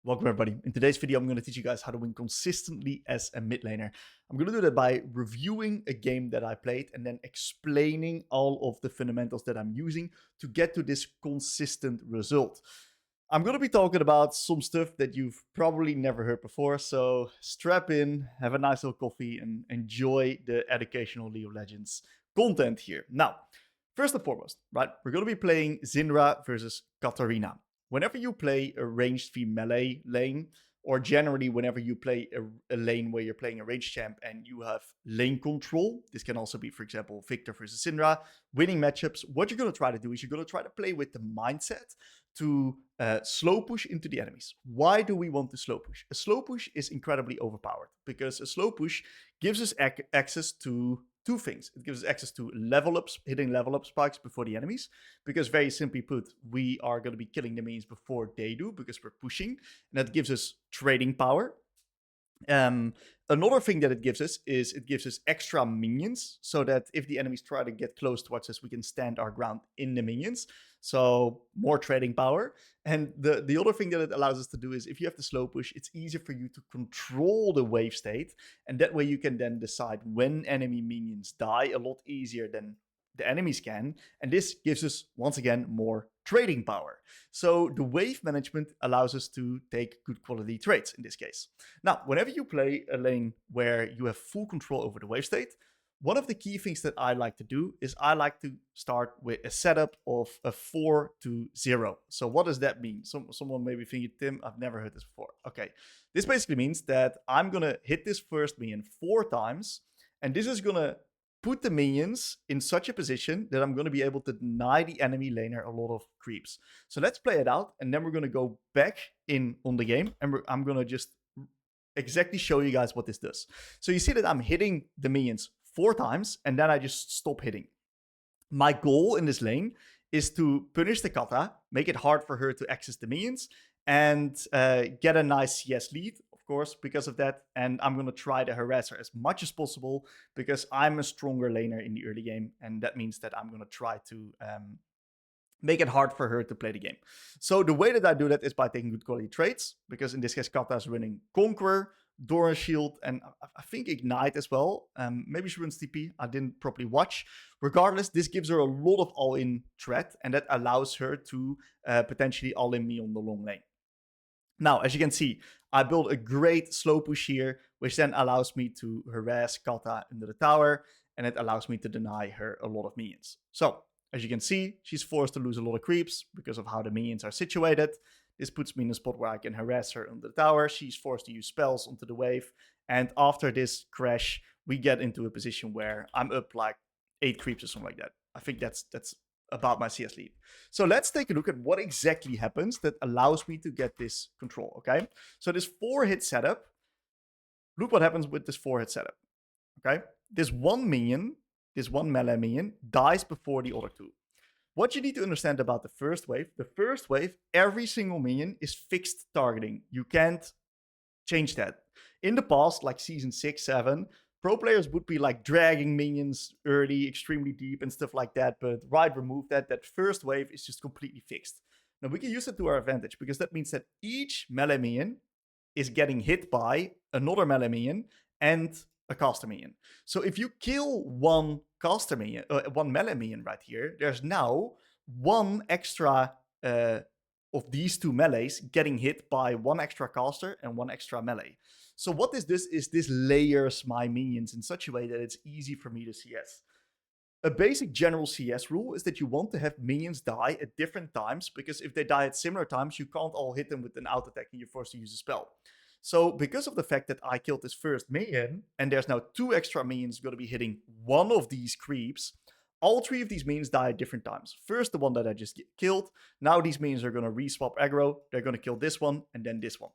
Welcome everybody. In today's video, I'm going to teach you guys how to win consistently as a mid laner. I'm going to do that by reviewing a game that I played and then explaining all of the fundamentals that I'm using to get to this consistent result. I'm going to be talking about some stuff that you've probably never heard before, so strap in, have a nice little coffee, and enjoy the educational League of Legends content here. Now, first and foremost, right, we're going to be playing Syndra versus Katarina. Whenever you play a ranged v melee lane, or generally whenever you play a lane where you're playing a ranged champ and you have lane control, this can also be, for example, Victor versus Syndra, winning matchups, what you're going to try to do is you're going to try to play with the mindset to slow push into the enemies. Why do we want to slow push? A slow push is incredibly overpowered because a slow push gives us access to two things. It gives us access to level ups, hitting level up spikes before the enemies, because very simply put, we are going to be killing the minions before they do because we're pushing, and that gives us trading power. Another thing that it gives us is it gives us extra minions so that if the enemies try to get close towards us, we can stand our ground in the minions. So more trading power. And the other thing that it allows us to do is if you have the slow push, it's easier for you to control the wave state. And that way you can then decide when enemy minions die a lot easier than the enemies can. And this gives us, once again, more trading power. So the wave management allows us to take good quality trades in this case. Now, whenever you play a lane where you have full control over the wave state, one of the key things that I like to do is I like to start with a setup of a 4-0. So what does that mean? Someone may be thinking, Tim, I've never heard this before. Okay, this basically means that I'm going to hit this first minion 4 times, and this is going to put the minions in such a position that I'm going to be able to deny the enemy laner a lot of creeps. So let's play it out, and then we're going to go back in on the game, and I'm going to just exactly show you guys what this does. So you see that I'm hitting the minions 4 times, and then I just stop hitting. My goal in this lane is to punish the Kata, make it hard for her to access the minions, and get a nice CS lead, of course, because of that. And I'm going to try to harass her as much as possible because I'm a stronger laner in the early game, and that means that I'm going to try to make it hard for her to play the game. So the way that I do that is by taking good quality trades, because in this case, Kata is running Conqueror, Doran Shield, and I think Ignite as well. Maybe she runs TP. I didn't properly watch. Regardless, this gives her a lot of all-in threat, and that allows her to potentially all-in me on the long lane. Now, as you can see, I built a great slow push here, which then allows me to harass Kata under the tower, and it allows me to deny her a lot of minions. So, as you can see, she's forced to lose a lot of creeps because of how the minions are situated. This puts me in a spot where I can harass her under the tower. She's forced to use spells onto the wave. And after this crash, we get into a position where I'm up like 8 creeps or something like that. I think that's about my CS lead. So let's take a look at what exactly happens that allows me to get this control, okay? So this 4-hit setup, look what happens with this 4-hit setup, okay? This one minion, this one melee minion, dies before the other 2. What you need to understand about the first wave, every single minion is fixed targeting. You can't change that. In the past, like season 6, 7, pro players would be like dragging minions early, extremely deep and stuff like that, but Riot removed that. That first wave is just completely fixed. Now we can use it to our advantage because that means that each melee minion is getting hit by another melee minion and a caster minion. So if you kill one caster minion, one melee minion right here, there's now one extra of these 2 melees getting hit by one extra caster and one extra melee. So what this does is this layers my minions in such a way that it's easy for me to CS. A basic general CS rule is that you want to have minions die at different times, because if they die at similar times, you can't all hit them with an auto attack and you're forced to use a spell. So because of the fact that I killed this first minion, and there's now 2 extra minions going to be hitting one of these creeps, all 3 of these minions die at different times. First, the one that I just killed. Now these minions are going to reswap aggro. They're going to kill this one and then this one.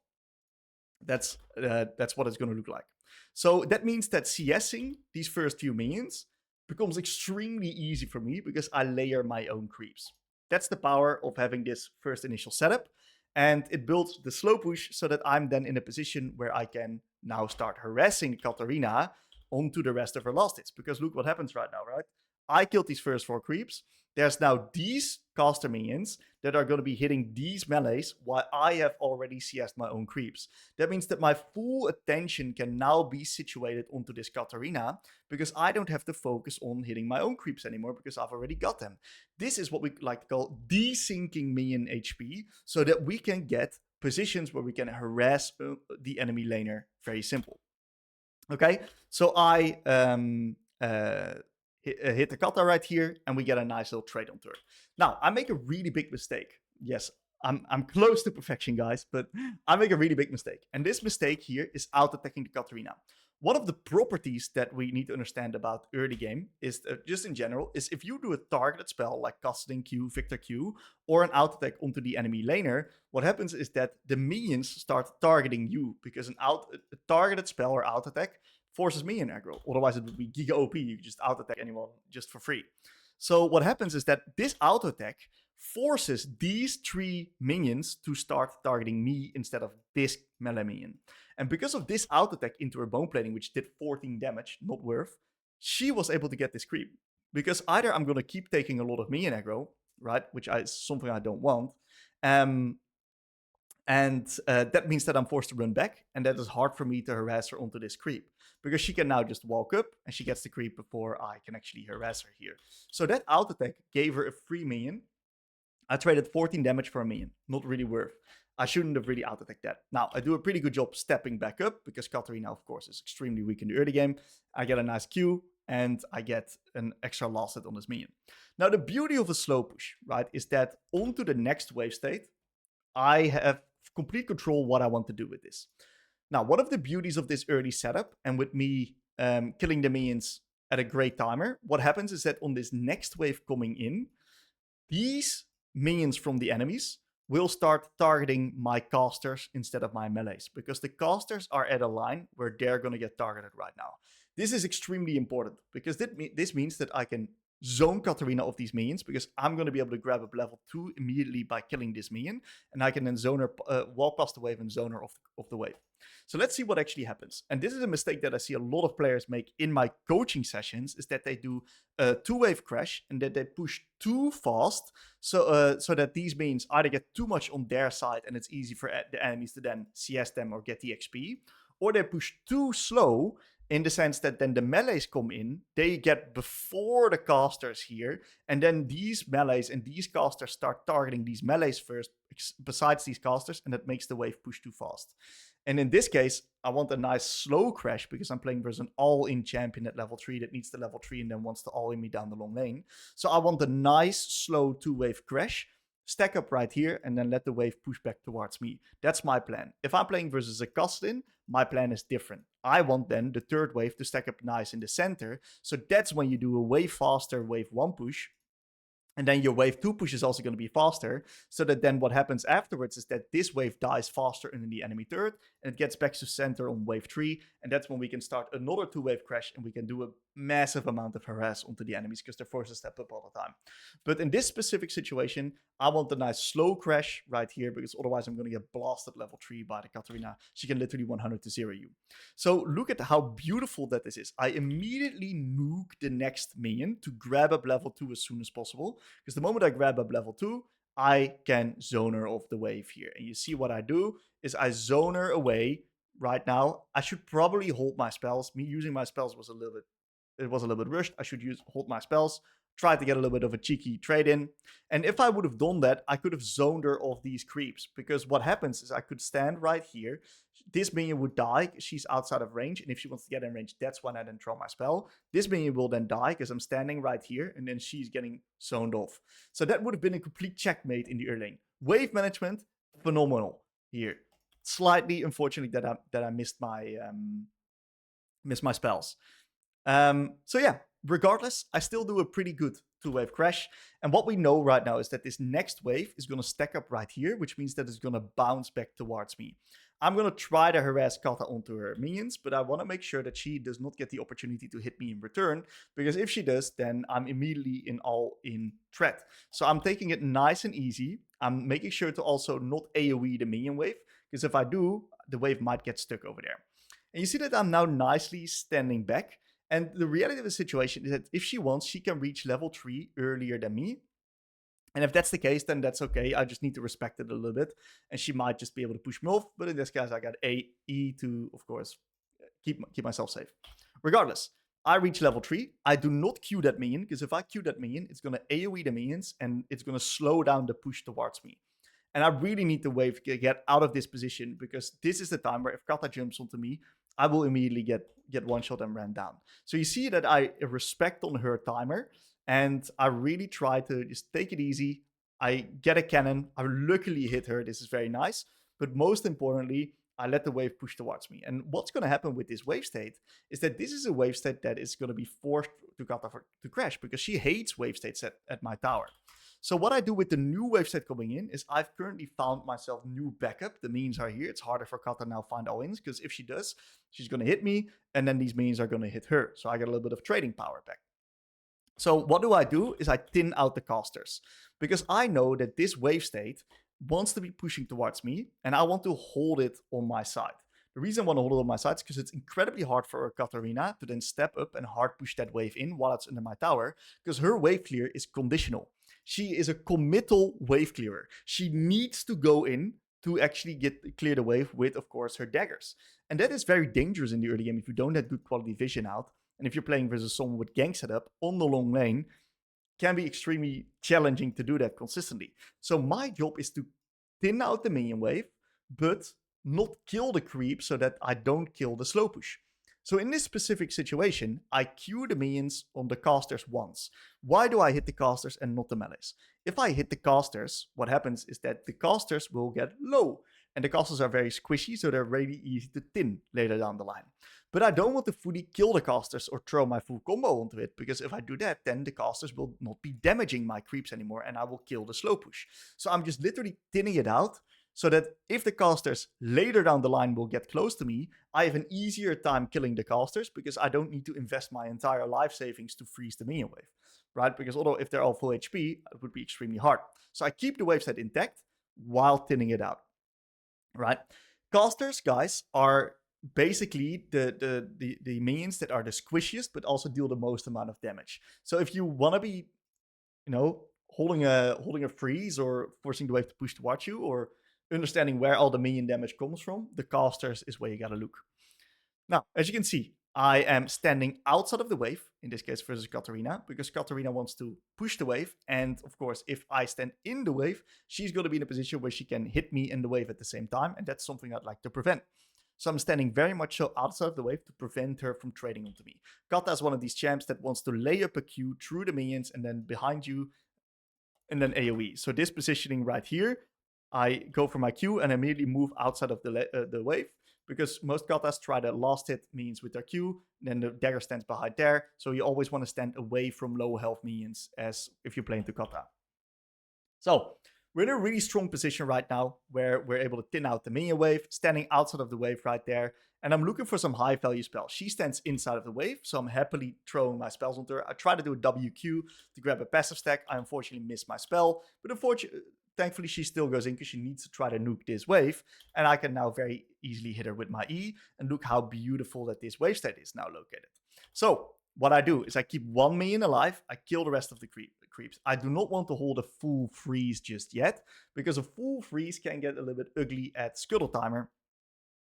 That's what it's going to look like. So that means that CSing these first few minions becomes extremely easy for me because I layer my own creeps. That's the power of having this first initial setup. And it builds the slow push so that I'm then in a position where I can now start harassing Katarina onto the rest of her last hits. Because look what happens right now, right? I killed these first 4 creeps. there's now these caster minions that are going to be hitting these melees while I have already CS'd my own creeps. That means that my full attention can now be situated onto this Katarina because I don't have to focus on hitting my own creeps anymore because I've already got them. This is what we like to call desyncing minion HP so that we can get positions where we can harass the enemy laner. Very simple. Okay, so I hit the kata right here, and we get a nice little trade on turn. Now, I make a really big mistake. Yes, I'm close to perfection, guys, but I make a really big mistake. And this mistake here is out-attacking the Katarina. One of the properties that we need to understand about early game is, just in general, is if you do a targeted spell like Casting Q, Victor Q, or an out-attack onto the enemy laner, what happens is that the minions start targeting you because a targeted spell or out-attack forces minion aggro. Otherwise, it would be giga OP. You could just out-attack anyone just for free. So what happens is that this auto-attack forces these 3 minions to start targeting me instead of this melee minion. And because of this auto-attack into her bone plating, which did 14 damage, not worth, she was able to get this creep. Because either I'm going to keep taking a lot of minion aggro, right, which is something I don't want, and that means that I'm forced to run back, and that is hard for me to harass her onto this creep. Because she can now just walk up, and she gets the creep before I can actually harass her here. So that auto-attack gave her a free minion. I traded 14 damage for a minion. Not really worth. I shouldn't have really out-attacked that. Now, I do a pretty good job stepping back up, because Katarina, of course, is extremely weak in the early game. I get a nice Q, and I get an extra last hit on this minion. Now, the beauty of a slow push, right, is that onto the next wave state, I have complete control what I want to do with this. Now, one of the beauties of this early setup, and with me killing the minions at a great timer, what happens is that on this next wave coming in, these minions from the enemies will start targeting my casters instead of my melees, because the casters are at a line where they're going to get targeted right now. This is extremely important, because this means that I can zone Katarina of these minions, because I'm going to be able to grab up level 2 immediately by killing this minion, and I can then zone her, walk past the wave and zone her off the wave. So let's see what actually happens. And this is a mistake that I see a lot of players make in my coaching sessions, is that they do a 2-wave crash and that they push too fast, so that these minions either get too much on their side and it's easy for the enemies to then CS them or get the XP, or they push too slow in the sense that then the melees come in, they get before the casters here, and then these melees and these casters start targeting these melees first, besides these casters, and that makes the wave push too fast. And in this case, I want a nice slow crash, because I'm playing versus an all-in champion at level 3 that needs the level 3 and then wants to all-in me down the long lane. So I want a nice slow 2-wave crash, stack up right here, and then let the wave push back towards me. That's my plan. If I'm playing versus a Castlin, my plan is different. I want then the 3rd wave to stack up nice in the center. So that's when you do a way faster wave 1 push. And then your wave 2 push is also going to be faster, so that then what happens afterwards is that this wave dies faster in the enemy turret, and it gets back to center on wave 3, and that's when we can start another 2-wave crash, and we can do a massive amount of harass onto the enemies, because they're forced to step up all the time. But in this specific situation, I want a nice slow crash right here, because otherwise I'm going to get blasted level 3 by the Katarina. She can literally 100 to 0 you. So look at how beautiful that this is. I immediately nuke the next minion to grab up level 2 as soon as possible, because the moment I grab up level 2, I can zone her off the wave here. And you see what I do is I zone her away right now. I should probably hold my spells. Me using my spells was a little bit rushed. I should hold my spells, try to get a little bit of a cheeky trade in. And if I would have done that, I could have zoned her off these creeps, because what happens is I could stand right here. This minion would die, she's outside of range, and if she wants to get in range, that's when I then throw my spell. This minion will then die because I'm standing right here, and then she's getting zoned off. So that would have been a complete checkmate in the early lane. Wave management, phenomenal here. Slightly unfortunately that I missed my spells. So yeah, regardless, I still do a pretty good 2-wave crash. And what we know right now is that this next wave is going to stack up right here, which means that it's going to bounce back towards me. I'm going to try to harass Kata onto her minions, but I want to make sure that she does not get the opportunity to hit me in return, because if she does, then I'm immediately in threat. So I'm taking it nice and easy. I'm making sure to also not AoE the minion wave, because if I do, the wave might get stuck over there. And you see that I'm now nicely standing back. And the reality of the situation is that if she wants, she can reach level 3 earlier than me. And if that's the case, then that's okay. I just need to respect it a little bit. And she might just be able to push me off. But in this case, I got E to, of course, keep myself safe. Regardless, I reach level 3. I do not Q that minion, because if I Q that minion, it's going to AoE the minions, and it's going to slow down the push towards me. And I really need to wave get out of this position, because this is the time where if Kata jumps onto me, I will immediately get one shot and ran down. So you see that I respect on her timer, and I really try to just take it easy. I get a cannon. I luckily hit her. This is very nice. But most importantly, I let the wave push towards me. And what's going to happen with this wave state is that this is a wave state that is going to be forced to Kata to crash, because she hates wave states at my tower. So what I do with the new wave state coming in is I've currently found myself new backup. The minions are here. It's harder for Kata now find all-ins, because if she does, she's going to hit me, and then these minions are going to hit her. So I get a little bit of trading power back. So what do is I thin out the casters, because I know that this wave state wants to be pushing towards me, and I want to hold it on my side. The reason I want to hold it on my side is because it's incredibly hard for a Katarina to then step up and hard push that wave in while it's under my tower, because her wave clear is conditional. She is a committal wave clearer. She needs to go in to actually clear the wave with, of course, her daggers. And that is very dangerous in the early game if you don't have good quality vision out. And if you're playing versus someone with gank setup on the long lane, can be extremely challenging to do that consistently. So my job is to thin out the minion wave, but not kill the creep so that I don't kill the slow push. So in this specific situation, I Q the minions on the casters once. Why do I hit the casters and not the melees? If I hit the casters, what happens is that the casters will get low. And the casters are very squishy, so they're really easy to thin later down the line. But I don't want to fully kill the casters or throw my full combo onto it, because if I do that, then the casters will not be damaging my creeps anymore, and I will kill the slow push. So I'm just literally thinning it out, so that if the casters later down the line will get close to me, I have an easier time killing the casters, because I don't need to invest my entire life savings to freeze the minion wave, right? Because although if they're all full HP, it would be extremely hard. So I keep the wave set intact while thinning it out, right? Casters, guys, are basically the minions that are the squishiest, but also deal the most amount of damage. So if you want to be, holding a freeze or forcing the wave to push towards you, or understanding where all the minion damage comes from, the casters is where you gotta look. Now, as you can see, I am standing outside of the wave, in this case versus Katarina, because Katarina wants to push the wave. And of course, if I stand in the wave, she's going to be in a position where she can hit me and the wave at the same time. And that's something I'd like to prevent. So I'm standing very much so outside of the wave to prevent her from trading onto me. Kata is one of these champs that wants to lay up a Q through the minions and then behind you, and then AoE. So this positioning right here, I go for my Q and immediately move outside of the wave, because most katas try the last hit minions with their Q, then the dagger stands behind there. So you always want to stand away from low health minions as if you're playing to kata. So we're in a really strong position right now where we're able to thin out the minion wave, standing outside of the wave right there. And I'm looking for some high value spells. She stands inside of the wave, so I'm happily throwing my spells onto her. I try to do a WQ to grab a passive stack. I unfortunately missed my spell, but thankfully she still goes in because she needs to try to nuke this wave. And I can now very easily hit her with my E. And look how beautiful that this wave state is now located. So what I do is I keep one minion alive. I kill the rest of the creeps. I do not want to hold a full freeze just yet, because a full freeze can get a little bit ugly at Scuttle Timer,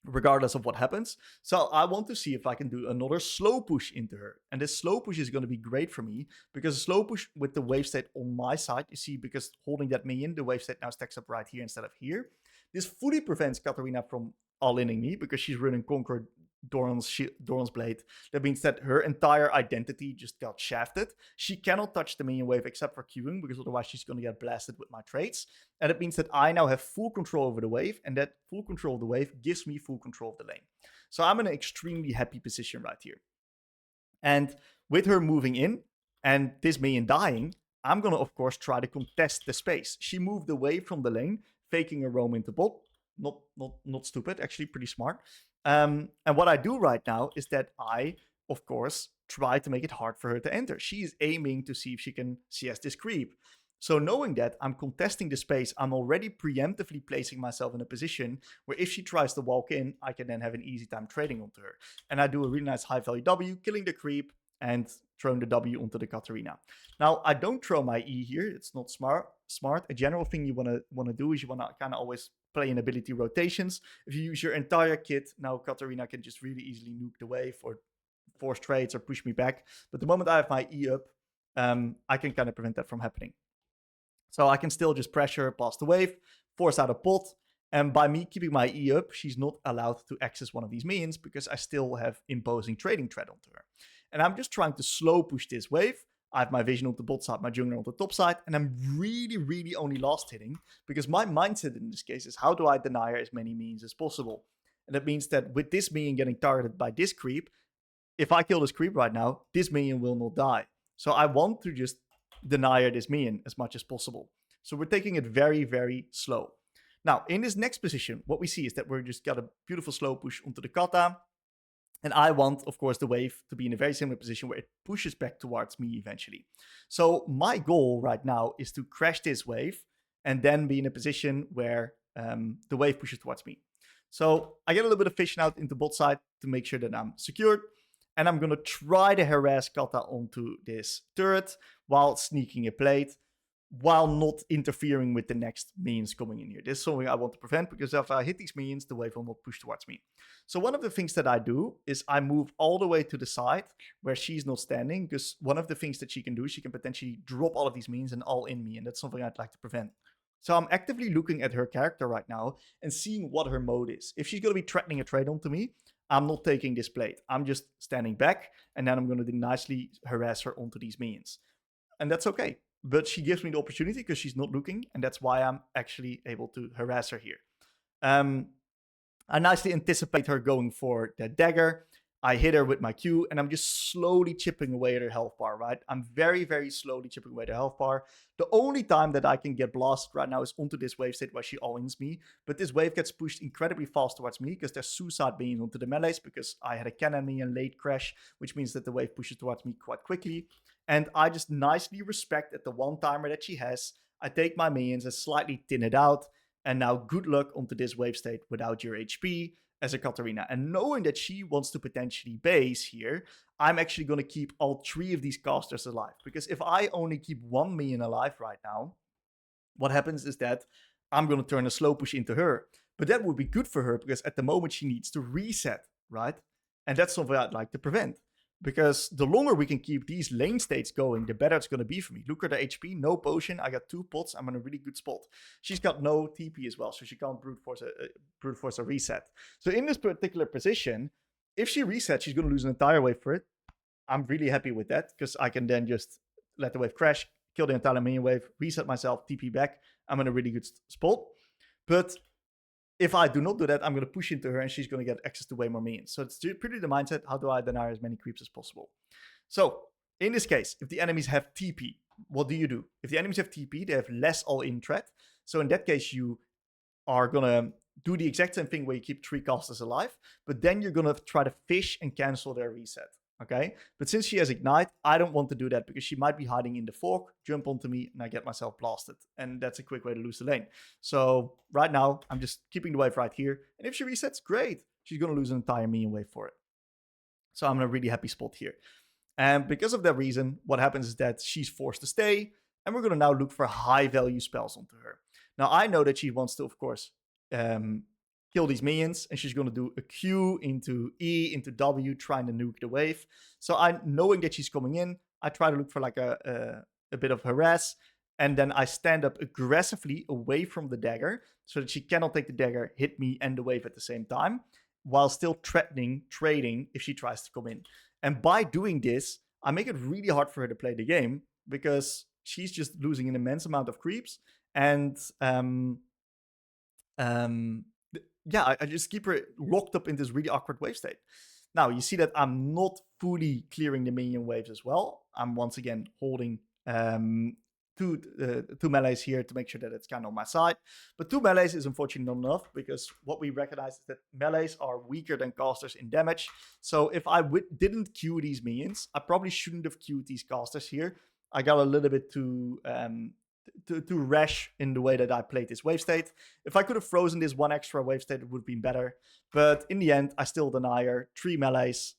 regardless of what happens. So I want to see if I can do another slow push into her. And this slow push is going to be great for me, because a slow push with the wave state on my side, you see, because holding that minion, the wave state now stacks up right here instead of here. This fully prevents Katarina from all-inning me, because she's running Conquer Doran's Blade. That means that her entire identity just got shafted. She cannot touch the minion wave except for queuing, because otherwise she's going to get blasted with my traits. And it means that I now have full control over the wave, and that full control of the wave gives me full control of the lane. So I'm in an extremely happy position right here. And with her moving in and this minion dying, I'm going to, of course, try to contest the space. She moved away from the lane, faking a roam into bot. Not stupid, actually pretty smart. And what I do right now is that I, of course, try to make it hard for her to enter. She is aiming to see if she can CS this creep. So knowing that I'm contesting the space, I'm already preemptively placing myself in a position where if she tries to walk in, I can then have an easy time trading onto her. And I do a really nice high value W, killing the creep, and thrown the W onto the Katarina. Now, I don't throw my E here. It's not smart. A general thing you want to do is you want to kind of always play in ability rotations. If you use your entire kit, now Katarina can just really easily nuke the wave or force trades or push me back. But the moment I have my E up, I can kind of prevent that from happening. So I can still just pressure past the wave, force out a pot, and by me keeping my E up, she's not allowed to access one of these minions because I still have imposing trading threat onto her. And I'm just trying to slow push this wave. I have my vision on the bot side, my jungler on the top side, and I'm really only last hitting because my mindset in this case is how do I deny her as many minions as possible? And that means that with this minion getting targeted by this creep, if I kill this creep right now, this minion will not die. So I want to just deny her this minion as much as possible. So we're taking it very slow. Now, in this next position, what we see is that we're just got a beautiful slow push onto the kata. And I want, of course, the wave to be in a very similar position where it pushes back towards me eventually. So my goal right now is to crash this wave and then be in a position where the wave pushes towards me. So I get a little bit of fishing out into bot side to make sure that I'm secured. And I'm going to try to harass Kata onto this turret while sneaking a plate, while not interfering with the next minions coming in here. This is something I want to prevent because if I hit these minions, the wave will not push towards me. So one of the things that I do is I move all the way to the side where she's not standing, because one of the things that she can do is she can potentially drop all of these minions and all in me, and that's something I'd like to prevent. So I'm actively looking at her character right now and seeing what her mode is. If she's going to be threatening a trade onto me, I'm not taking this plate. I'm just standing back, and then I'm going to nicely harass her onto these minions. And that's okay. But she gives me the opportunity because she's not looking, and that's why I'm actually able to harass her here. I nicely anticipate her going for the dagger. I hit her with my Q, and I'm just slowly chipping away at her health bar, right? I'm very slowly chipping away at her health bar. The only time that I can get blasted right now is onto this wave state where she all-ins me. But this wave gets pushed incredibly fast towards me because there's suicide minions onto the melees because I had a cannon minion late crash, which means that the wave pushes towards me quite quickly. And I just nicely respect at the one timer that she has. I take my minions and slightly thin it out. And now good luck onto this wave state without your HP as a Katarina. And knowing that she wants to potentially base here, I'm actually going to keep all three of these casters alive. Because if I only keep one minion alive right now, what happens is that I'm going to turn a slow push into her. But that would be good for her because at the moment she needs to reset, right? And that's something I'd like to prevent. Because the longer we can keep these lane states going, the better it's going to be for me. Look at the HP, no potion. I got 2 pots. I'm in a really good spot. She's got no TP as well, so she can't brute force a reset. So in this particular position, if she resets, she's going to lose an entire wave for it. I'm really happy with that because I can then just let the wave crash, kill the entire minion wave, reset myself, TP back. I'm in a really good spot. But if I do not do that, I'm going to push into her and she's going to get access to way more minions. So it's pretty the mindset, how do I deny as many creeps as possible? So in this case, if the enemies have TP, what do? If the enemies have TP, they have less all-in threat. So in that case, you are going to do the exact same thing where you keep 3 casters alive, but then you're going to try to fish and cancel their reset. Okay, but since she has Ignite, I don't want to do that because she might be hiding in the fork, jump onto me, and I get myself blasted. And that's a quick way to lose the lane. So right now, I'm just keeping the wave right here. And if she resets, great. She's going to lose an entire minion wave for it. So I'm in a really happy spot here. And because of that reason, what happens is that she's forced to stay. And we're going to now look for high value spells onto her. Now, I know that she wants to, of course, kill these minions, and she's going to do a Q into E into W, trying to nuke the wave. So I, knowing that she's coming in, I try to look for like a bit of harass, and then I stand up aggressively away from the dagger so that she cannot take the dagger, hit me, and the wave at the same time, while still threatening trading if she tries to come in. And by doing this, I make it really hard for her to play the game because she's just losing an immense amount of creeps, and yeah, I just keep her locked up in this really awkward wave state. Now, you see that I'm not fully clearing the minion waves as well. I'm once again holding two melees here to make sure that it's kind of on my side. But 2 melees is unfortunately not enough because what we recognize is that melees are weaker than casters in damage. So if I didn't queue these minions, I probably shouldn't have queued these casters here. I got a little bit too rash in the way that I played this wave state. If I could have frozen this 1 extra wave state, it would have been better. But in the end, I still deny her 3 melees.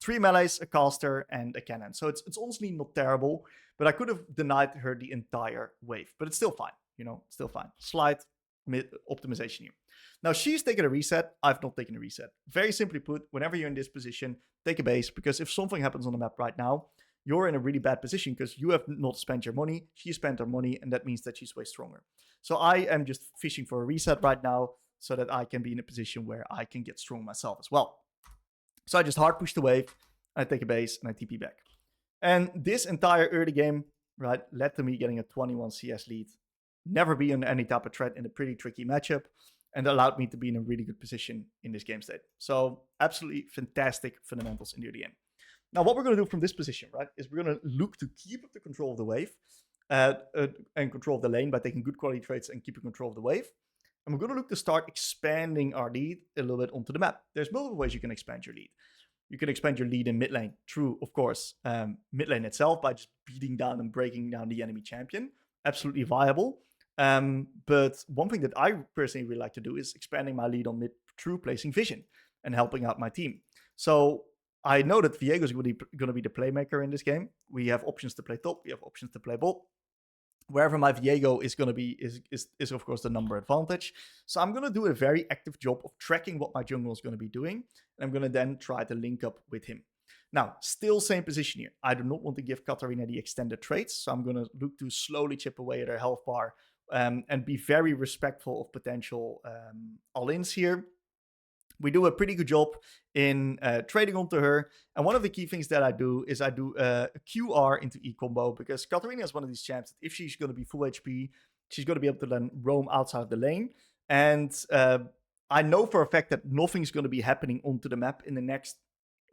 3 melees, a caster, and a cannon. So it's honestly not terrible, but I could have denied her the entire wave. But it's still fine, still fine. Slight optimization here. Now, she's taken a reset. I've not taken a reset. Very simply put, whenever you're in this position, take a base, because if something happens on the map right now, you're in a really bad position because you have not spent your money. She spent her money, and that means that she's way stronger. So I am just fishing for a reset right now so that I can be in a position where I can get strong myself as well. So I just hard push the wave, I take a base, and I TP back. And this entire early game, right, led to me getting a 21 CS lead, never be under any type of threat in a pretty tricky matchup, and allowed me to be in a really good position in this game state. So absolutely fantastic fundamentals in the early game. Now, what we're going to do from this position, right, is we're going to look to keep up the control of the wave and control of the lane by taking good quality trades and keeping control of the wave. And we're going to look to start expanding our lead a little bit onto the map. There's multiple ways you can expand your lead. You can expand your lead in mid lane through, of course, mid lane itself by just beating down and breaking down the enemy champion. Absolutely viable. But one thing that I personally really like to do is expanding my lead on mid through placing vision and helping out my team. So I know that Viego is going to be the playmaker in this game. We have options to play top. We have options to play bot. Wherever my Viego is going to be is of course the number advantage. So I'm going to do a very active job of tracking what my jungle is going to be doing. And I'm going to then try to link up with him. Now, still same position here. I do not want to give Katarina the extended traits. So I'm going to look to slowly chip away at her health bar and be very respectful of potential all-ins here. We do a pretty good job in trading onto her. And one of the key things that I do is I do a QR into E combo, because Katarina is one of these champs that if she's going to be full HP, she's going to be able to then roam outside of the lane. And I know for a fact that nothing's going to be happening onto the map in the next,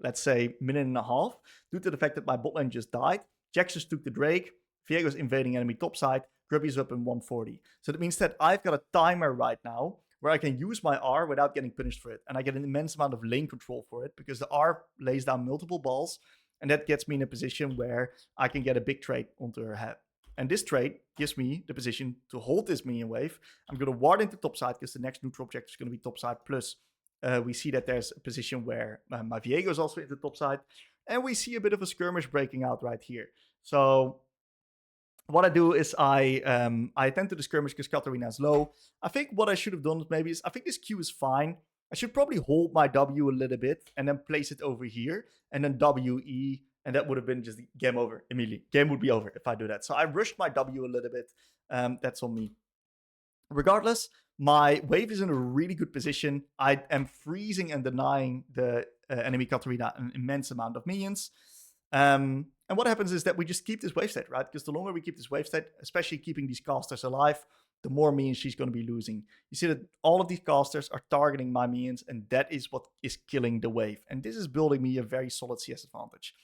let's say, minute and a half, due to the fact that my bot lane just died. Jax just took the Drake. Viego's invading enemy topside. Grubby's up in 140. So that means that I've got a timer right now where I can use my R without getting punished for it. And I get an immense amount of lane control for it, because the R lays down multiple balls, and that gets me in a position where I can get a big trade onto her head. And this trade gives me the position to hold this minion wave. I'm going to ward into topside, because the next neutral objective is going to be topside. Plus, we see that there's a position where my Viego is also into topside. And we see a bit of a skirmish breaking out right here. So what I do is I attend to the skirmish because Katarina is low. I think what I should have done maybe is, I think this Q is fine. I should probably hold my W a little bit and then place it over here and then WE, and that would have been just game over immediately. Game would be over if I do that. So I rushed my W a little bit. That's on me. Regardless, my wave is in a really good position. I am freezing and denying the enemy Katarina an immense amount of minions. And what happens is that we just keep this wave state, right? Because the longer we keep this wave state, especially keeping these casters alive, the more minions she's going to be losing. You see that all of these casters are targeting my minions, and that is what is killing the wave. And this is building me a very solid CS advantage.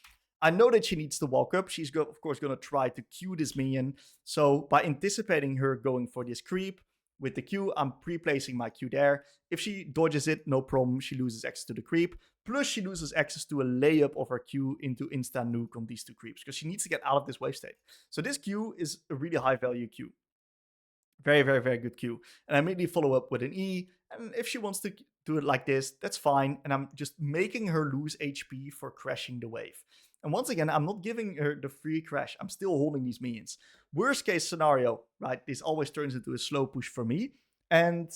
I know that she needs to walk up. She's, of course, going to try to Q this minion. So by anticipating her going for this creep, with the Q, I'm pre-placing my Q there. If she dodges it, no problem. She loses access to the creep. Plus, she loses access to a layup of her Q into instant nuke on these two creeps, because she needs to get out of this wave state. So this Q is a really high value Q. Very, very, very good Q. And I immediately follow up with an E. And if she wants to do it like this, that's fine. And I'm just making her lose HP for crashing the wave. And once again, I'm not giving her the free crash. I'm still holding these minions. Worst case scenario, right? This always turns into a slow push for me. And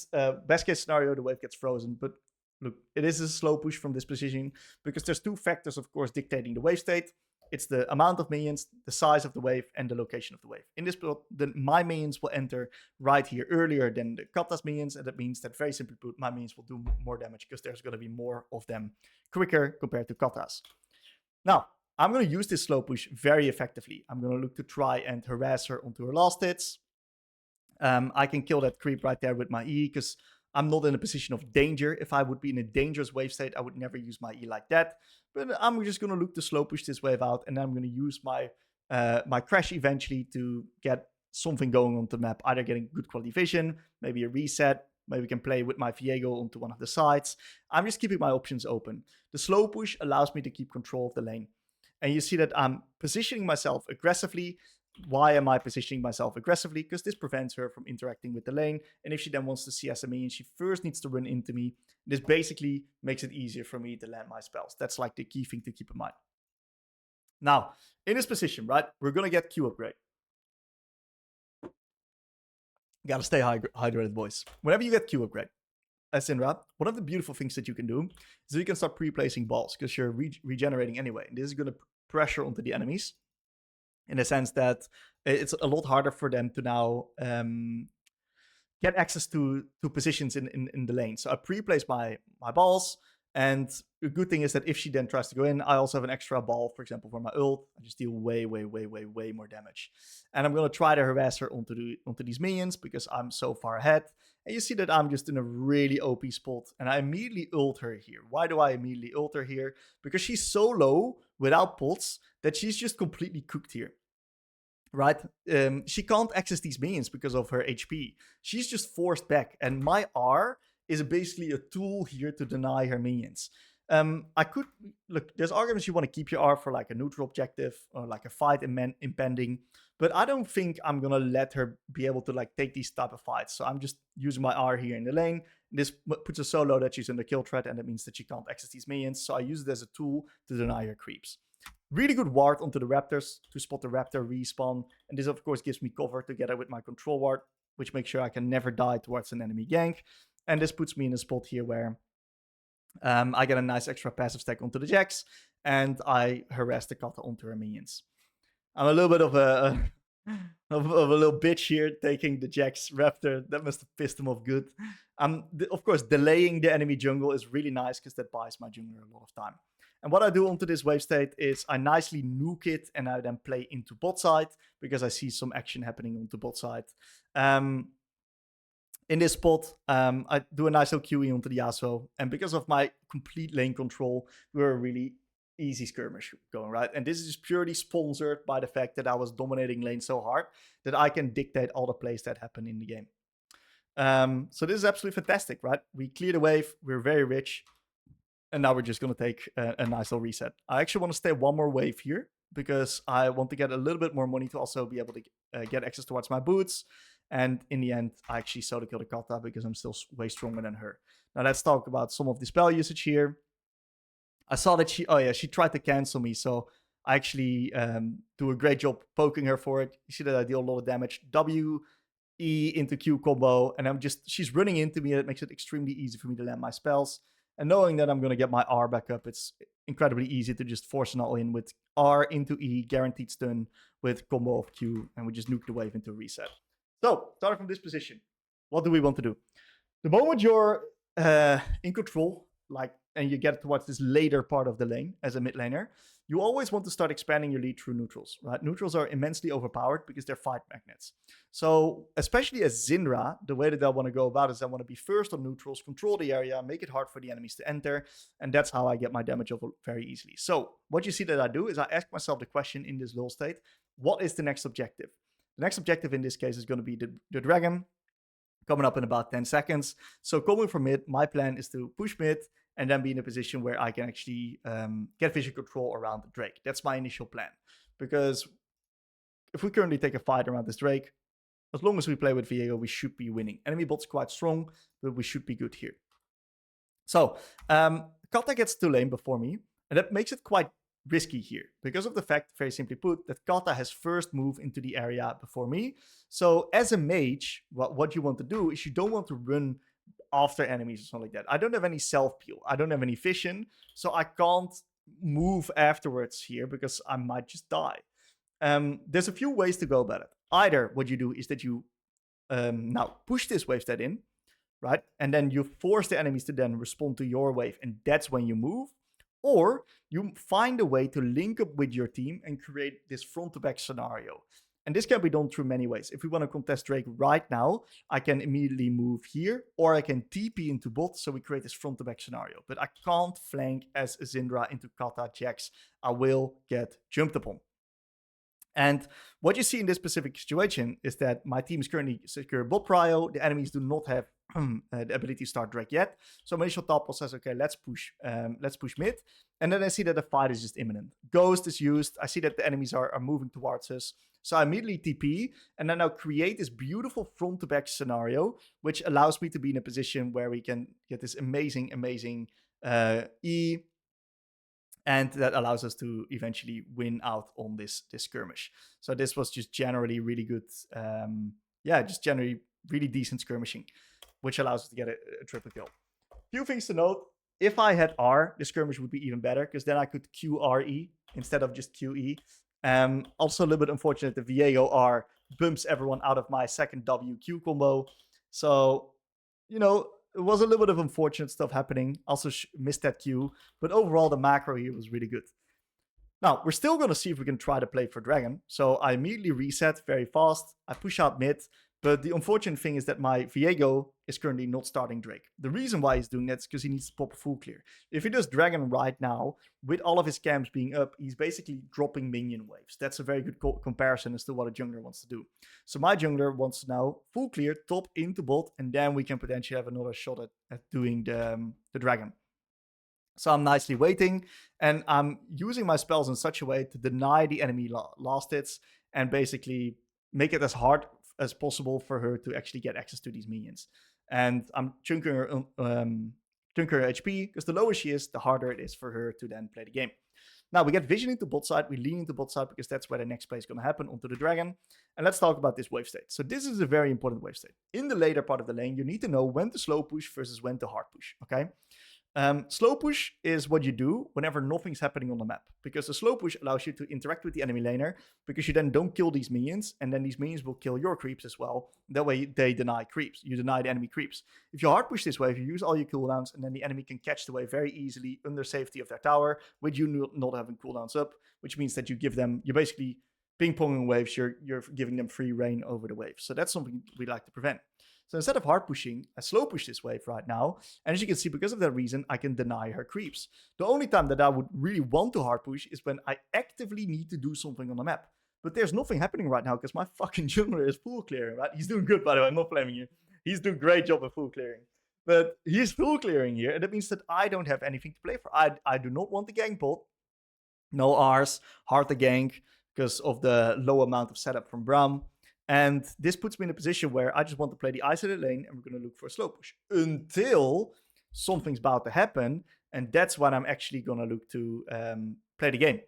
best case scenario, the wave gets frozen. But look, it is a slow push from this position, because there's two factors, of course, dictating the wave state. It's the amount of minions, the size of the wave, and the location of the wave. In this build, then my minions will enter right here earlier than the Kata's minions, and that means that, very simply put, my minions will do more damage because there's going to be more of them quicker compared to Kata's. Now, I'm going to use this slow push very effectively. I'm going to look to try and harass her onto her last hits. I can kill that creep right there with my E, because I'm not in a position of danger. If I would be in a dangerous wave state, I would never use my E like that. But I'm just going to look to slow push this wave out, and then I'm going to use my my crash eventually to get something going on the map. Either getting good quality vision, maybe a reset, maybe we can play with my Viego onto one of the sides. I'm just keeping my options open. The slow push allows me to keep control of the lane. And you see that I'm positioning myself aggressively. why am I positioning myself aggressively? Because this prevents her from interacting with the lane. And if she then wants to CS a minion, she first needs to run into me. This basically makes it easier for me to land my spells. That's like the key thing to keep in mind. Now, in this position, right, we're going to get Q upgrade. Gotta stay hydrated, boys. Whenever you get Q upgrade, as Syndra, one of the beautiful things that you can do is you can start pre-placing balls because you're regenerating anyway. And this is going to pressure onto the enemies in the sense that it's a lot harder for them to now get access to positions in the lane. So I pre-place my balls, and the good thing is that if she then tries to go in, I also have an extra ball, for example, for my ult. I just deal way more damage. And I'm going to try to harass her onto these minions because I'm so far ahead. And you see that I'm just in a really OP spot, and I immediately ult her here. Why do I immediately ult her here? Because she's so low without pots that she's just completely cooked here. Right? She can't access these minions because of her HP. She's just forced back, and my R is basically a tool here to deny her minions. I could look, there's arguments you want to keep your R for like a neutral objective or like a fight impending, but I don't think I'm gonna let her be able to like take these type of fights. So I'm just using my R here in the lane. This puts her so low that she's under kill threat, and that means that she can't access these minions. So I use it as a tool to deny her creeps. Really good ward onto the raptors to spot the raptor respawn, and this of course gives me cover together with my control ward, which makes sure I can never die towards an enemy gank. And this puts me in a spot here where I get a nice extra passive stack onto the Jax, and I harass the Kata onto her minions. I'm a little bit of a little bitch here, taking the Jax Raptor. That must have pissed him off good. Of course, delaying the enemy jungle is really nice because that buys my jungler a lot of time. And what I do onto this wave state is I nicely nuke it, and I then play into bot side because I see some action happening onto bot side. In this spot, I do a nice little QE onto the Yasuo, and because of my complete lane control, we're a really easy skirmish going, right? And this is purely sponsored by the fact that I was dominating lane so hard that I can dictate all the plays that happen in the game. So this is absolutely fantastic, right? We clear the wave, we're very rich, and now we're just going to take a nice little reset. I actually want to stay one more wave here because I want to get a little bit more money to also be able to get access towards my boots. And in the end, I actually solo kill the Kata because I'm still way stronger than her. Now let's talk about some of the spell usage here. I saw that she tried to cancel me, so I actually do a great job poking her for it. You see that I deal a lot of damage. W, E into Q combo, and she's running into me. It makes it extremely easy for me to land my spells. And knowing that I'm going to get my R back up, it's incredibly easy to just force an all in with R into E, guaranteed stun with combo of Q, and we just nuke the wave into a reset. So, starting from this position, what do we want to do? The moment you're in control, and you get towards this later part of the lane as a mid laner, you always want to start expanding your lead through neutrals, right? Neutrals are immensely overpowered because they're fight magnets. So, especially as Syndra, the way that I want to go about it is I want to be first on neutrals, control the area, make it hard for the enemies to enter, and that's how I get my damage over very easily. So, what you see that I do is I ask myself the question in this lull state, what is the next objective? The next objective in this case is going to be the dragon, coming up in about 10 seconds. So coming from mid, my plan is to push mid and then be in a position where I can actually get vision control around the Drake. That's my initial plan. Because if we currently take a fight around this Drake, as long as we play with Viego, we should be winning. Enemy bot's quite strong, but we should be good here. So, Kata gets to lane before me, and that makes it quite risky here because of the fact, very simply put, that Kata has first moved into the area before me. So as a mage, what you want to do is you don't want to run after enemies or something like that. I don't have any self-peel. I don't have any vision, so I can't move afterwards here because I might just die. There's a few ways to go about it. Either what you do is that you now push this wave state in, right? And then you force the enemies to then respond to your wave, and that's when you move. Or you find a way to link up with your team and create this front-to-back scenario. And this can be done through many ways. If we want to contest Drake right now, I can immediately move here, or I can TP into bot, so we create this front-to-back scenario. But I can't flank as a Syndra into Kata Jax. I will get jumped upon. And what you see in this specific situation is that my team is currently secure bot prio. The enemies do not have the ability to start Drake yet. So my initial thought process, okay, let's push mid. And then I see that the fight is just imminent. Ghost is used. I see that the enemies are moving towards us. So I immediately TP, and then I'll create this beautiful front to back scenario, which allows me to be in a position where we can get this amazing E, and that allows us to eventually win out on this skirmish. So this was just generally really good. Just generally really decent skirmishing, which allows us to get a triple kill. Few things to note. If I had R, the skirmish would be even better, because then I could QRE instead of just QE. Also a little bit unfortunate, the Viego R bumps everyone out of my second WQ combo. So, you know, it was a little bit of unfortunate stuff happening. Also missed that Q, but overall the macro here was really good. Now, we're still going to see if we can try to play for Dragon. So I immediately reset very fast. I push out mid. But the unfortunate thing is that my Viego is currently not starting Drake. The reason why he's doing that is because he needs to pop a full clear. If he does Dragon right now, with all of his camps being up, he's basically dropping minion waves. That's a very good comparison as to what a jungler wants to do. So my jungler wants to now full clear, top into bot, and then we can potentially have another shot at doing the Dragon. So I'm nicely waiting, and I'm using my spells in such a way to deny the enemy last hits and basically make it as hard as possible for her to actually get access to these minions. And I'm chunking her HP, because the lower she is, the harder it is for her to then play the game. Now we get vision into bot side, we lean into bot side because that's where the next play is going to happen, onto the Dragon. And let's talk about this wave state. So this is a very important wave state. In the later part of the lane, you need to know when to slow push versus when to hard push, okay? Slow push is what you do whenever nothing's happening on the map, because the slow push allows you to interact with the enemy laner, because you then don't kill these minions, and then these minions will kill your creeps as well. That way they deny creeps. You deny the enemy creeps. If you hard push this wave, you use all your cooldowns, and then the enemy can catch the wave very easily under safety of their tower, with you not having cooldowns up, which means that you're basically ping-ponging waves, you're giving them free reign over the wave. So that's something we like to prevent. So instead of hard pushing, I slow push this wave right now. And as you can see, because of that reason, I can deny her creeps. The only time that I would really want to hard push is when I actively need to do something on the map. But there's nothing happening right now because my fucking jungler is full clearing, right? He's doing good, by the way. I'm not blaming you. He's doing a great job of full clearing. But he's full clearing here, and that means that I don't have anything to play for. I do not want the gank bot. No R's, hard to gank because of the low amount of setup from Braum. And this puts me in a position where I just want to play the isolated lane, and we're going to look for a slow push until something's about to happen. And that's when I'm actually going to look to play the game.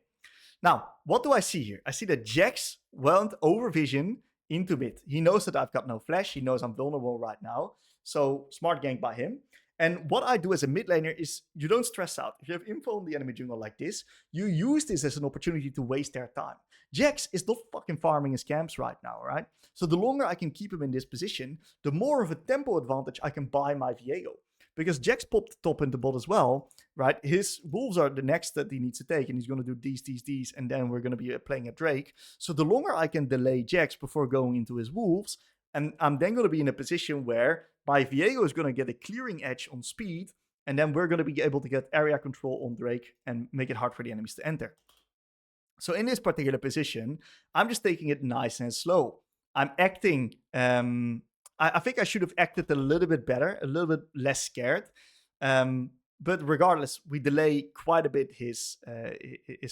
Now, what do I see here? I see that Jax went over vision into mid. He knows that I've got no flash. He knows I'm vulnerable right now. So smart gank by him. And what I do as a mid laner is you don't stress out. If you have info on the enemy jungle like this, you use this as an opportunity to waste their time. Jax is not fucking farming his camps right now, right? So the longer I can keep him in this position, the more of a tempo advantage I can buy my Viego. Because Jax popped top into bot as well, right? His wolves are the next that he needs to take, and he's going to do these, and then we're going to be playing at Drake. So the longer I can delay Jax before going into his wolves, and I'm then going to be in a position where my Viego is going to get a clearing edge on speed, and then we're going to be able to get area control on Drake and make it hard for the enemies to enter. So in this particular position, I'm just taking it nice and slow. I'm acting, I think I should have acted a little bit better, a little bit less scared. But regardless, we delay quite a bit his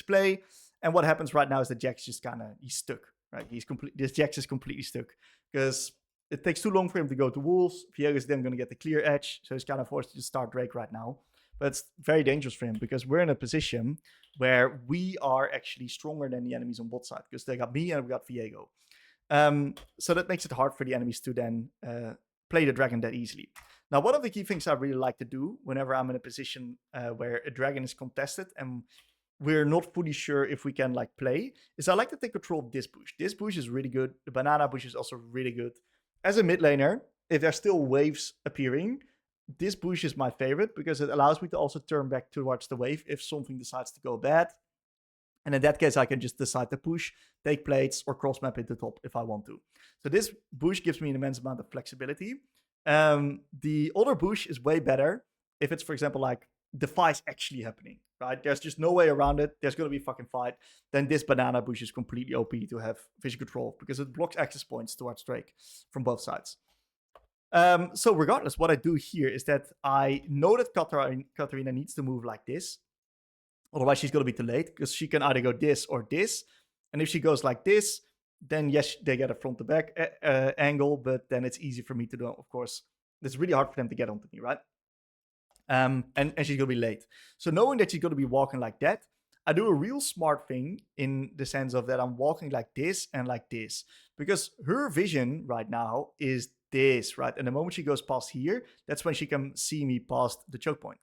play. And what happens right now is that Jax just he's stuck, right? This Jax is completely stuck because it takes too long for him to go to Wolves. Viego is then going to get the clear edge, so he's kind of forced to start Drake right now. But it's very dangerous for him because we're in a position where we are actually stronger than the enemies on bot side because they got me and we got Viego. So that makes it hard for the enemies to then play the dragon that easily. Now, one of the key things I really like to do whenever I'm in a position where a dragon is contested and we're not fully sure if we can play is I like to take control of this bush. This bush is really good. The banana bush is also really good. As a mid laner, if there's still waves appearing, this bush is my favorite because it allows me to also turn back towards the wave if something decides to go bad. And in that case, I can just decide to push, take plates, or cross map into top if I want to. So this bush gives me an immense amount of flexibility. The other bush is way better if it's, for example, the fight's actually happening, right? There's just no way around it. There's going to be a fucking fight. Then this banana bush is completely OP to have vision control because it blocks access points towards Drake from both sides. So regardless, what I do here is that I know that Katarina needs to move like this. Otherwise, she's going to be too late because she can either go this or this. And if she goes like this, then yes, they get a front to back angle, but then it's easy for me to do, of course. It's really hard for them to get onto me, right? And she's gonna be late. So knowing that she's gonna be walking like that, I do a real smart thing in the sense of that I'm walking like this and like this, because her vision right now is this, right? And the moment she goes past here, that's when she can see me past the choke point.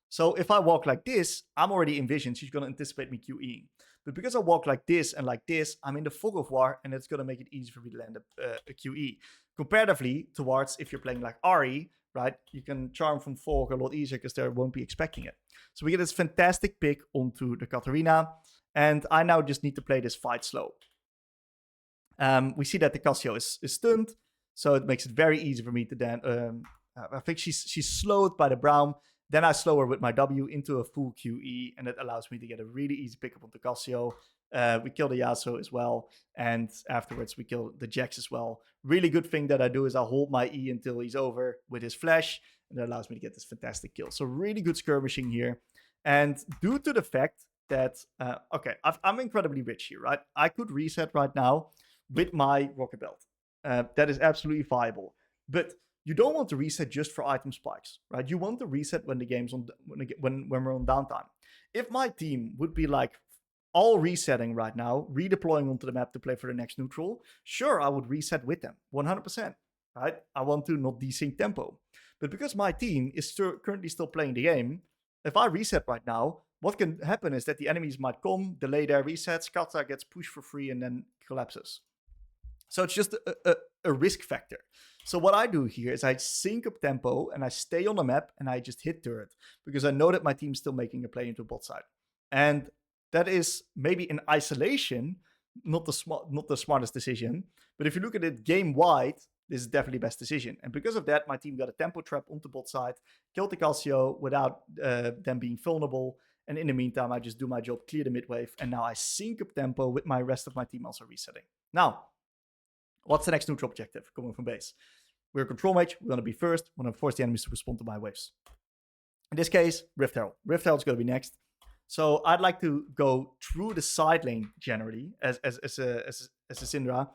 So if I walk like this, I'm already in vision. She's going to anticipate me QEing. But because I walk like this and like this, I'm in the fog of war, and it's going to make it easy for me to land a QE. Comparatively towards if you're playing like Ari, right? You can charm from fog a lot easier because they won't be expecting it. So we get this fantastic pick onto the Katarina, and I now just need to play this fight slow. We see that the Cassio is stunned, so it makes it very easy for me to then... I think she's slowed by the Braum. Then I slow her with my W into a full QE, and that allows me to get a really easy pickup on the Cassio. We kill the Yasuo as well, and afterwards we kill the Jax as well. Really good thing that I do is I hold my E until he's over with his flash, and that allows me to get this fantastic kill. So really good skirmishing here. And due to the fact that, okay, I'm incredibly rich here, right? I could reset right now with my rocket belt. That is absolutely viable. But you don't want to reset just for item spikes, right? You want to reset when the game's on, when we're on downtime. If my team would be like all resetting right now, redeploying onto the map to play for the next neutral, sure, I would reset with them, 100%, right? I want to not desync tempo. But because my team is currently still playing the game, if I reset right now, what can happen is that the enemies might come, delay their resets, Kata gets pushed for free and then collapses. So it's just a risk factor. So what I do here is I sync up tempo and I stay on the map and I just hit turret because I know that my team's still making a play into bot side. And that is maybe in isolation not the smartest decision. But if you look at it game-wide, this is definitely the best decision. And because of that, my team got a tempo trap onto bot side, killed the Cassio without them being vulnerable. And in the meantime, I just do my job, clear the mid wave, and now I sync up tempo with my rest of my team also resetting. Now, what's the next neutral objective coming from base? We're a control mage. We're going to be first. We're going to force the enemies to respond to my waves. In this case, Rift Herald. Rift Herald is going to be next. So I'd like to go through the side lane generally as a Syndra.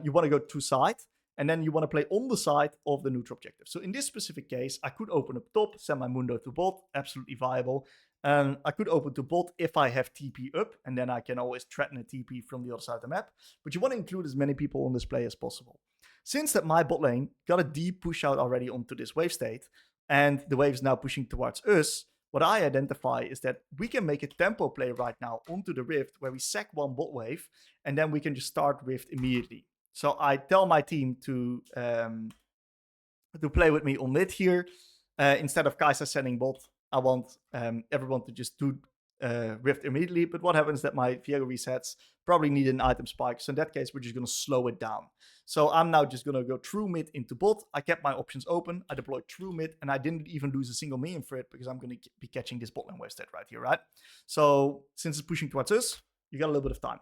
You want to go to side, and then you want to play on the side of the neutral objective. So in this specific case, I could open up top, send my Mundo to bot, absolutely viable. I could open to bot if I have TP up, and then I can always threaten a TP from the other side of the map. But you want to include as many people on this play as possible. Since that my bot lane got a deep push out already onto this wave state, and the wave is now pushing towards us, what I identify is that we can make a tempo play right now onto the Rift where we sack one bot wave, and then we can just start Rift immediately. So I tell my team to play with me on mid here. Instead of Kai'Sa sending bot, I want everyone to just do Rift immediately. But what happens is that my Viego resets, probably need an item spike. So in that case, we're just going to slow it down. So I'm now just going to go through mid into bot. I kept my options open. I deployed through mid, and I didn't even lose a single minion for it because I'm going to be catching this bot lane wave state right here, right? So since it's pushing towards us, you got a little bit of time.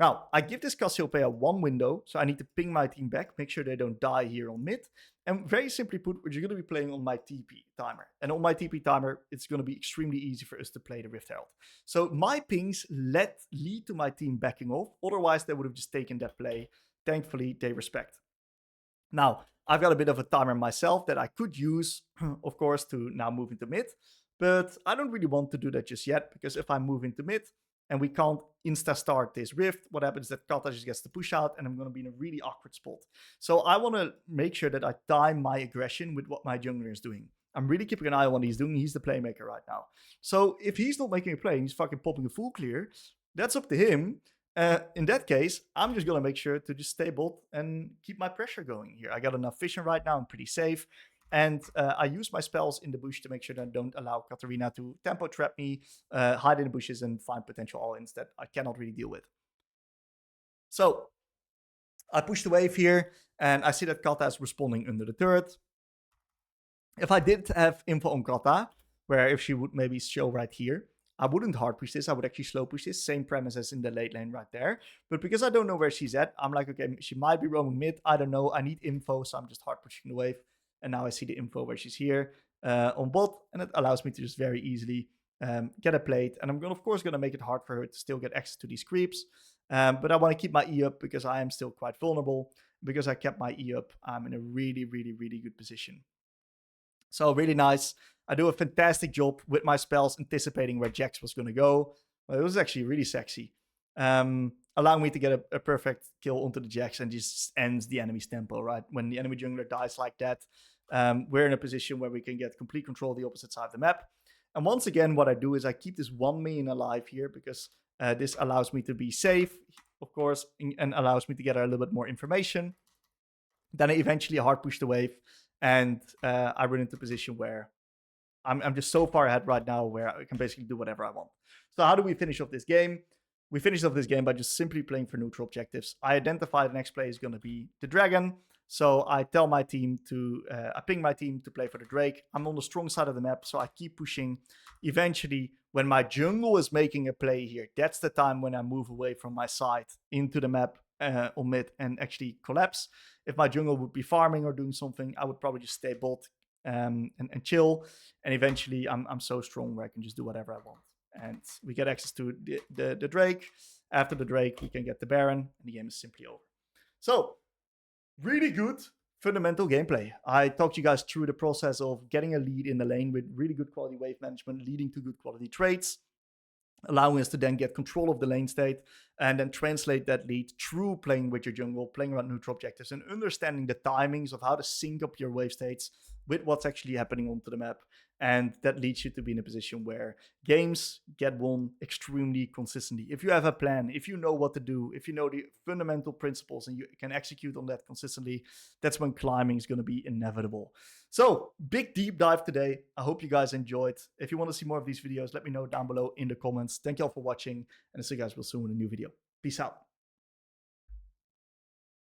Now, I give this Cassiopeia one window, so I need to ping my team back, make sure they don't die here on mid. And very simply put, we're going to be playing on my TP timer. And on my TP timer, it's going to be extremely easy for us to play the Rift Herald. So my pings lead to my team backing off. Otherwise, they would have just taken that play. Thankfully, they respect. Now, I've got a bit of a timer myself that I could use, of course, to now move into mid. But I don't really want to do that just yet, because if I move into mid, and we can't insta-start this Rift, what happens is that Kata just gets the push out, and I'm going to be in a really awkward spot. So I want to make sure that I time my aggression with what my jungler is doing. I'm really keeping an eye on what he's doing. He's the playmaker right now. So if he's not making a play and he's fucking popping a full clear, that's up to him. In that case, I'm just going to make sure to just stay bot and keep my pressure going here. I got enough vision right now. I'm pretty safe. And I use my spells in the bush to make sure that I don't allow Katarina to tempo trap me, hide in the bushes, and find potential all-ins that I cannot really deal with. So I push the wave here, and I see that Kata is responding under the turret. If I did have info on Kata, where if she would maybe show right here, I wouldn't hard push this. I would actually slow push this. Same premise as in the late lane right there. But because I don't know where she's at, I'm like, okay, she might be roaming mid. I don't know. I need info, so I'm just hard pushing the wave. And now I see the info where she's here on bot, and it allows me to just very easily get a plate. And I'm of course going to make it hard for her to still get access to these creeps. But I want to keep my E up because I am still quite vulnerable. Because I kept my E up, I'm in a really, really, really good position. So really nice. I do a fantastic job with my spells anticipating where Jax was going to go. Well, it was actually really sexy. Allowing me to get a perfect kill onto the Jax and just ends the enemy's tempo, right? When the enemy jungler dies like that, we're in a position where we can get complete control of the opposite side of the map. And once again, what I do is I keep this 1 minion alive here because this allows me to be safe, of course, and allows me to get a little bit more information. Then I eventually hard push the wave, and I run into a position where I'm just so far ahead right now where I can basically do whatever I want. So how do we finish off this game? We finish off this game by just simply playing for neutral objectives. I identify the next play is going to be the dragon. So I tell my team to, I ping my team to play for the Drake. I'm on the strong side of the map, so I keep pushing. Eventually, when my jungle is making a play here, that's the time when I move away from my side into the map on mid and actually collapse. If my jungle would be farming or doing something, I would probably just stay bot and chill. And eventually, I'm so strong where I can just do whatever I want. And we get access to the Drake. After the Drake, we can get the Baron, and the game is simply over. So, really good fundamental gameplay. I talked you guys through the process of getting a lead in the lane with really good quality wave management, leading to good quality trades, allowing us to then get control of the lane state and then translate that lead through playing with your jungle, playing around neutral objectives, and understanding the timings of how to sync up your wave states with what's actually happening onto the map. And that leads you to be in a position where games get won extremely consistently. If you have a plan, if you know what to do, if you know the fundamental principles and you can execute on that consistently, that's when climbing is going to be inevitable. So, big deep dive today. I hope you guys enjoyed. If you want to see more of these videos, let me know down below in the comments. Thank you all for watching, and I'll see you guys real soon in a new video. Peace out.